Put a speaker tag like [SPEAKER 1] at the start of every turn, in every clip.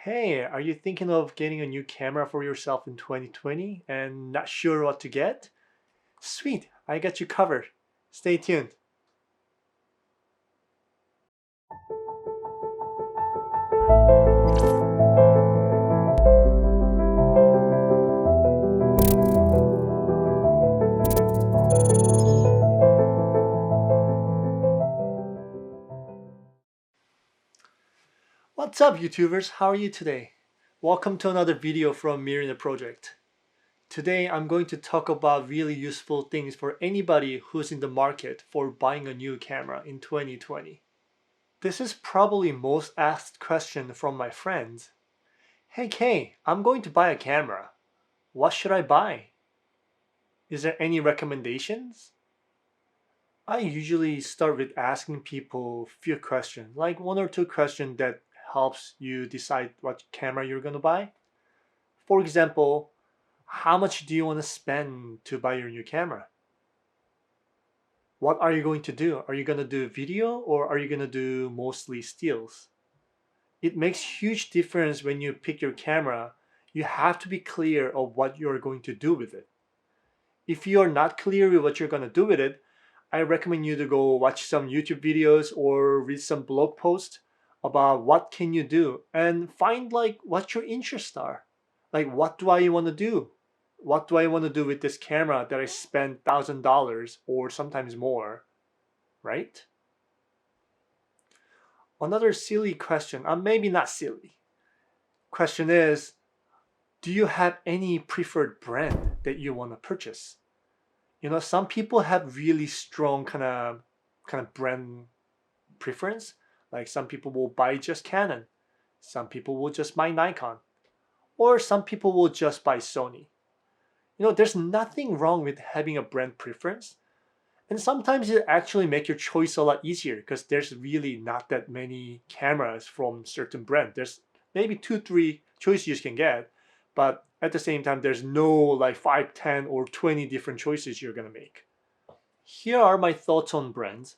[SPEAKER 1] Hey, are you thinking of getting a new camera for yourself in 2020 and not sure what to get? Sweet, I got you covered. Stay tuned. What's up, YouTubers? How are you today? Welcome to another video from Mirinae Project. Today, I'm going to talk about really useful things for anybody who's in the market for buying a new camera in 2020. This is probably most asked question from my friends. Hey Kay, I'm going to buy a camera. What should I buy? Is there any recommendations? I usually start with asking people a few questions, like one or two questions that helps you decide what camera you're going to buy. For example, how much do you want to spend to buy your new camera? What are you going to do? Are you going to do video or are you going to do mostly stills? It makes huge difference when you pick your camera. You have to be clear of what you're going to do with it. If you're not clear with what you're going to do with it, I recommend you to go watch some YouTube videos or read some blog posts about what can you do and find like what your interests are. Like what do I want to do? What do I want to do with this camera that I spent $1,000 or sometimes more, right? Another silly question, maybe not silly, question is, do you have any preferred brand that you want to purchase? Some people have really strong kind of brand preference. Like some people will buy just Canon, some people will just buy Nikon, or some people will just buy Sony. There's nothing wrong with having a brand preference, and sometimes it actually make your choice a lot easier because there's really not that many cameras from certain brand. There's maybe two, three choices you can get, but at the same time, there's no like 5, 10, or 20 different choices you're gonna make. Here are my thoughts on brands.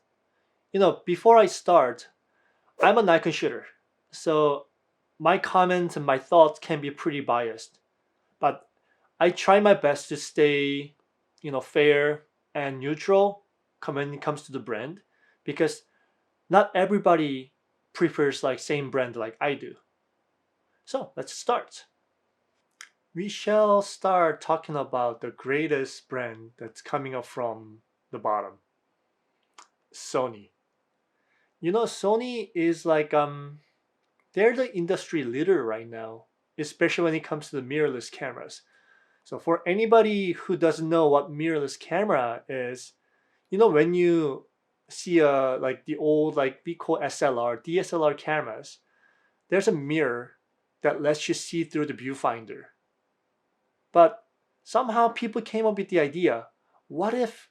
[SPEAKER 1] Before I start, I'm a Nikon shooter, so my comments and my thoughts can be pretty biased, but I try my best to stay, fair and neutral when it comes to the brand, because not everybody prefers like same brand like I do. So let's start. We shall start talking about the greatest brand that's coming up from the bottom, Sony. Sony is like they're the industry leader right now, especially when it comes to the mirrorless cameras. So for anybody who doesn't know what mirrorless camera is, when you see like the old like we call SLR, DSLR cameras, there's a mirror that lets you see through the viewfinder. But somehow people came up with the idea, what if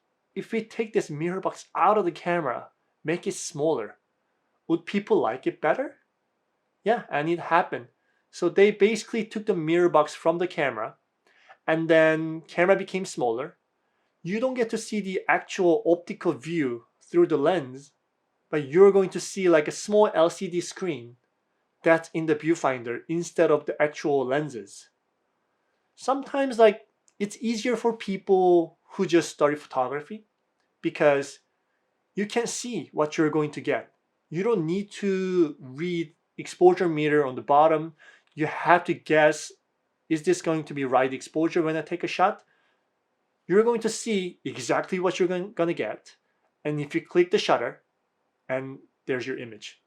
[SPEAKER 1] we take this mirror box out of the camera, make it smaller? Would people like it better? Yeah, and it happened. So they basically took the mirror box from the camera, and then camera became smaller. You don't get to see the actual optical view through the lens, but you're going to see like a small LCD screen that's in the viewfinder instead of the actual lenses. Sometimes like it's easier for people who just study photography because you can see what you're going to get. You don't need to read exposure meter on the bottom. You have to guess, is this going to be right exposure when I take a shot? You're going to see exactly what you're going to get. And if you click the shutter, and there's your image.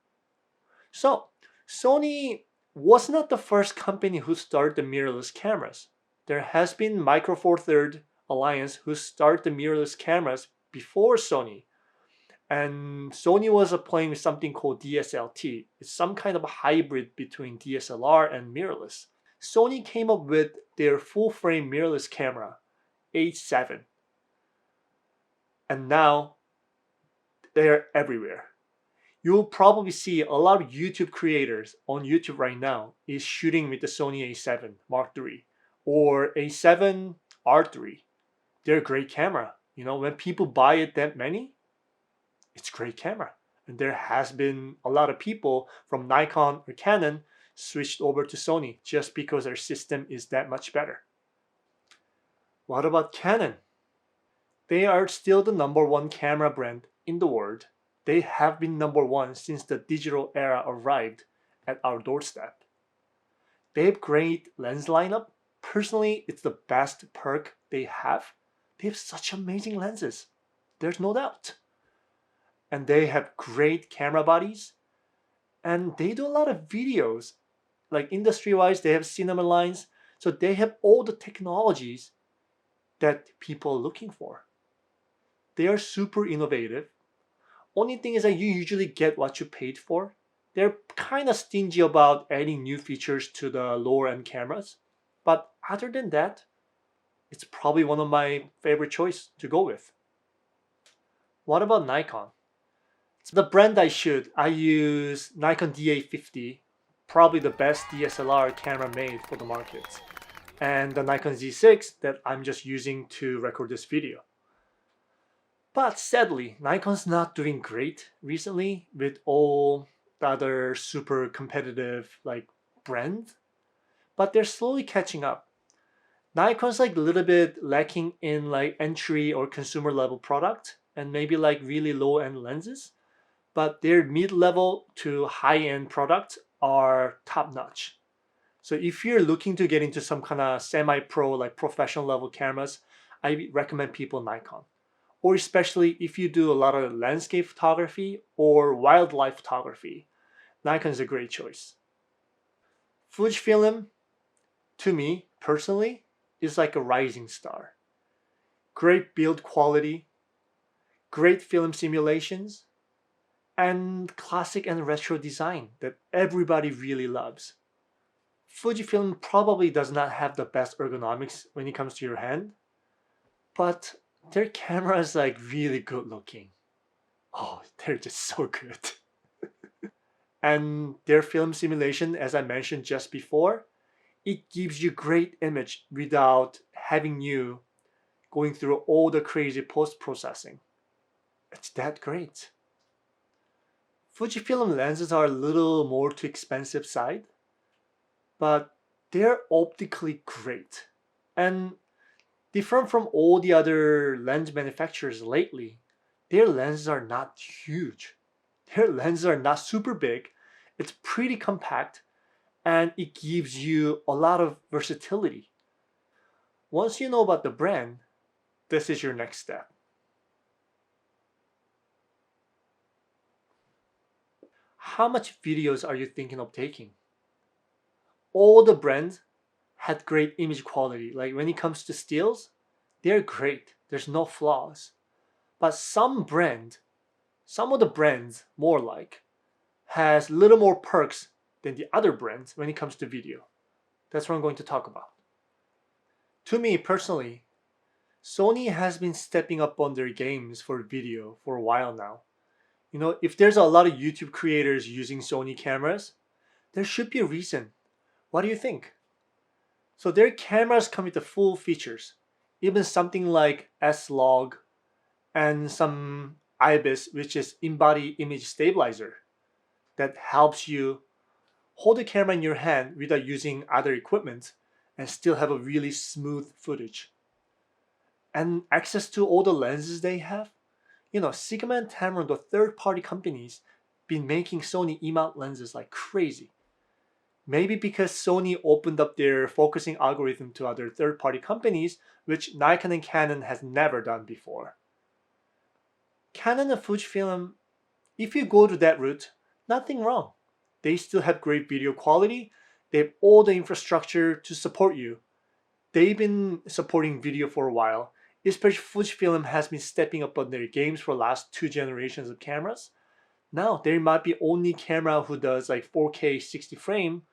[SPEAKER 1] So Sony was not the first company who started the mirrorless cameras. There has been Micro Four Third Alliance who started the mirrorless cameras before Sony. And Sony was playing with something called DSLT. It's some kind of a hybrid between DSLR and mirrorless. Sony came up with their full frame mirrorless camera, A7. And now they're everywhere. You'll probably see a lot of YouTube creators on YouTube right now is shooting with the Sony A7 Mark III or A7 R3. They're a great camera. When people buy it that many, it's a great camera. And there has been a lot of people from Nikon or Canon switched over to Sony just because their system is that much better. What about Canon? They are still the #1 camera brand in the world. They have been #1 since the digital era arrived at our doorstep. They have great lens lineup. Personally, it's the best perk they have. They have such amazing lenses. There's no doubt. And they have great camera bodies. And they do a lot of videos. Like industry-wise, they have cinema lines. So they have all the technologies that people are looking for. They are super innovative. Only thing is that you usually get what you paid for. They're kind of stingy about adding new features to the lower end cameras. But other than that, it's probably one of my favorite choice to go with. What about Nikon? It's the brand I should. I use Nikon D850, probably the best DSLR camera made for the market. And the Nikon Z6 that I'm just using to record this video. But sadly, Nikon's not doing great recently with all the other super competitive like brands, but they're slowly catching up. Nikon's like a little bit lacking in like entry or consumer level product and maybe like really low end lenses, but their mid level to high end products are top notch. So if you're looking to get into some kind of semi-pro like professional level cameras, I recommend people Nikon. Or especially if you do a lot of landscape photography or wildlife photography, Nikon is a great choice. Fujifilm, to me personally, is like a rising star. Great build quality, great film simulations, and classic and retro design that everybody really loves. Fujifilm probably does not have the best ergonomics when it comes to your hand, but their camera is like really good looking. Oh, they're just so good. And their film simulation, as I mentioned just before, it gives you great image without having you going through all the crazy post-processing. It's that great. Fujifilm lenses are a little more to expensive side, but they're optically great. And different from all the other lens manufacturers lately, their lenses are not huge. Their lenses are not super big. It's pretty compact and it gives you a lot of versatility. Once you know about the brand, this is your next step. How much videos are you thinking of taking? All the brands had great image quality. Like when it comes to stills, they're great. There's no flaws. But some of the brands more like, has little more perks than the other brands when it comes to video. That's what I'm going to talk about. To me personally, Sony has been stepping up on their games for video for a while now. You know, if there's a lot of YouTube creators using Sony cameras, there should be a reason. What do you think? So their cameras come with the full features, even something like S-Log and some IBIS, which is in-body image stabilizer, that helps you hold the camera in your hand without using other equipment and still have a really smooth footage. And access to all the lenses they have. You know, Sigma and Tamron, the third-party companies, been making Sony E-mount lenses like crazy. Maybe because Sony opened up their focusing algorithm to other third-party companies, which Nikon and Canon has never done before. Canon and Fujifilm, if you go to that route, nothing wrong. They still have great video quality. They have all the infrastructure to support you. They've been supporting video for a while. Especially Fujifilm has been stepping up on their games for the last 2 generations of cameras. Now, there might be only camera who does like 4K 60 frame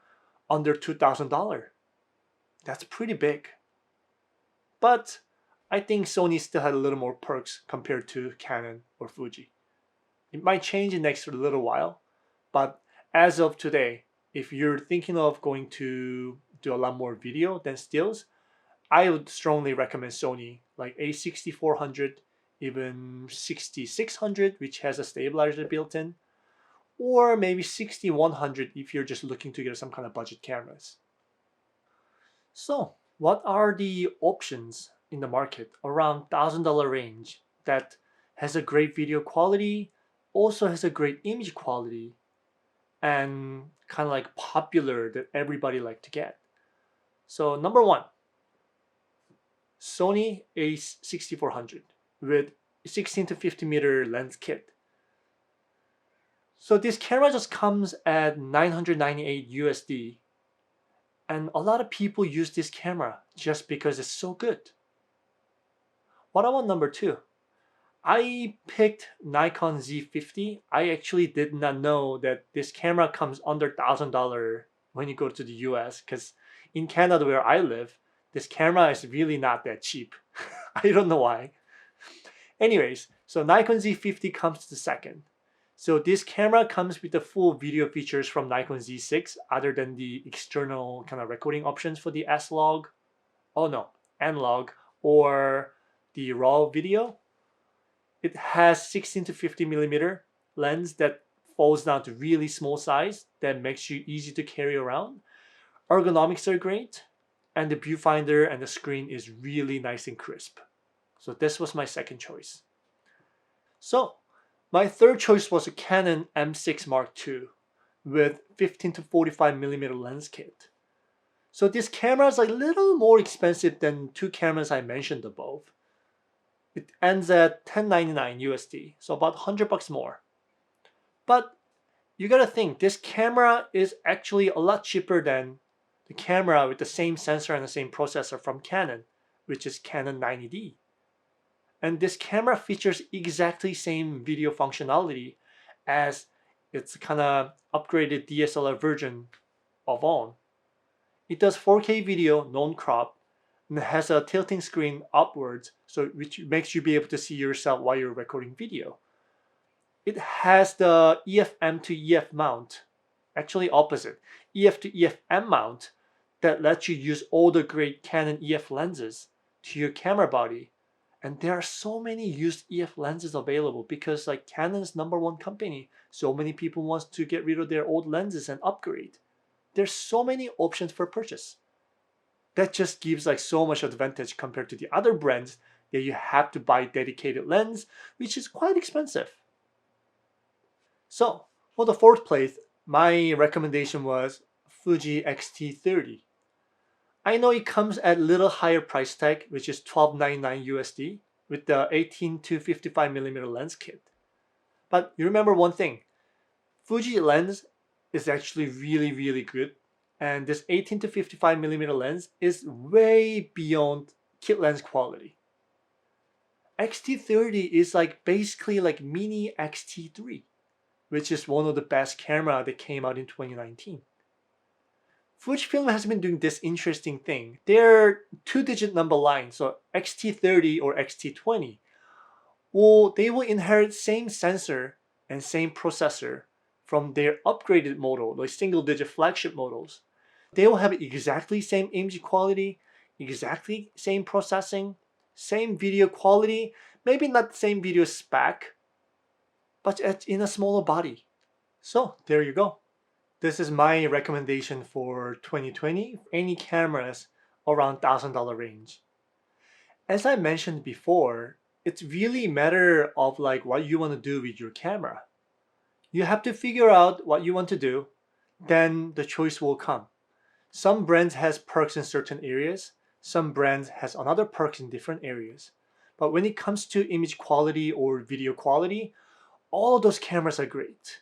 [SPEAKER 1] under $2,000. That's pretty big. But I think Sony still had a little more perks compared to Canon or Fuji. It might change in the next little while, but as of today, if you're thinking of going to do a lot more video than stills, I would strongly recommend Sony, like A6400, even 6600, which has a stabilizer built in, or maybe 60-100 if you're just looking to get some kind of budget cameras. So what are the options in the market around $1,000 range that has a great video quality, also has a great image quality, and kind of like popular that everybody like to get? So number one, Sony A6400 with 16 to 50 meter lens kit. So this camera just comes at 998 USD, and a lot of people use this camera just because it's so good. What about number two? I picked Nikon Z50. I actually did not know that this camera comes under $1,000 when you go to the US, because in Canada where I live, this camera is really not that cheap. I don't know why. Anyways, so Nikon Z50 comes to the second. So this camera comes with the full video features from Nikon Z6 other than the external kind of recording options for the S-Log, oh no, N-Log, or the RAW video. It has 16 to 50 millimeter lens that falls down to really small size that makes you easy to carry around. Ergonomics are great, and the viewfinder and the screen is really nice and crisp. So this was my second choice. So my third choice was a Canon M6 Mark II with 15 to 45 millimeter lens kit. So this camera is a little more expensive than two cameras I mentioned above. It ends at $1099 USD, so about $100 more. But you gotta think, this camera is actually a lot cheaper than the camera with the same sensor and the same processor from Canon, which is Canon 90D. And this camera features exactly same video functionality as its kind of upgraded DSLR version of ON. It does 4K video non-crop and has a tilting screen upwards, so which makes you be able to see yourself while you're recording video. It has the EF-M to EF mount, actually opposite, EF to EF-M mount that lets you use all the great Canon EF lenses to your camera body. And there are so many used EF lenses available because like Canon's #1 company, so many people want to get rid of their old lenses and upgrade. There's so many options for purchase. That just gives like so much advantage compared to the other brands that you have to buy dedicated lens, which is quite expensive. So for the fourth place, my recommendation was Fuji XT30. I know it comes at a little higher price tag, which is $1299 USD with the 18 to 55 millimeter lens kit. But you remember one thing, Fuji lens is actually really good, and this 18 to 55 millimeter lens is way beyond kit lens quality. XT30 is like basically like mini XT3, which is one of the best camera that came out in 2019. Fujifilm has been doing this interesting thing. Their two-digit number line, so XT30 or XT20, they will inherit same sensor and same processor from their upgraded model, like single-digit flagship models. They will have exactly same image quality, exactly same processing, same video quality, maybe not the same video spec, but in a smaller body. So there you go. This is my recommendation for 2020, any cameras around $1,000 range. As I mentioned before, it's really a matter of like what you want to do with your camera. You have to figure out what you want to do, then the choice will come. Some brands has perks in certain areas, some brands has another perks in different areas. But when it comes to image quality or video quality, all those cameras are great.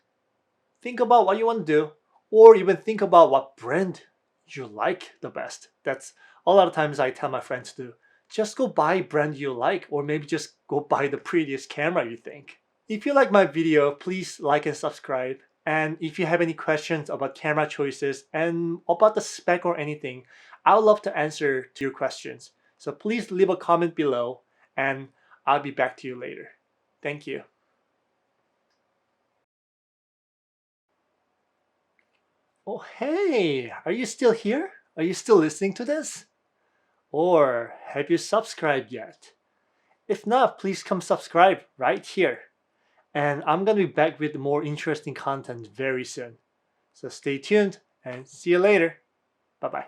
[SPEAKER 1] Think about what you want to do, or even think about what brand you like the best. That's a lot of times I tell my friends to just go buy brand you like, or maybe just go buy the prettiest camera you think. If you like my video, please like and subscribe. And if you have any questions about camera choices and about the spec or anything, I would love to answer to your questions. So please leave a comment below and I'll be back to you later. Thank you. Oh, hey, are you still here? Are you still listening to this? Or have you subscribed yet? If not, please come subscribe right here. And I'm going to be back with more interesting content very soon. So stay tuned and see you later. Bye-bye.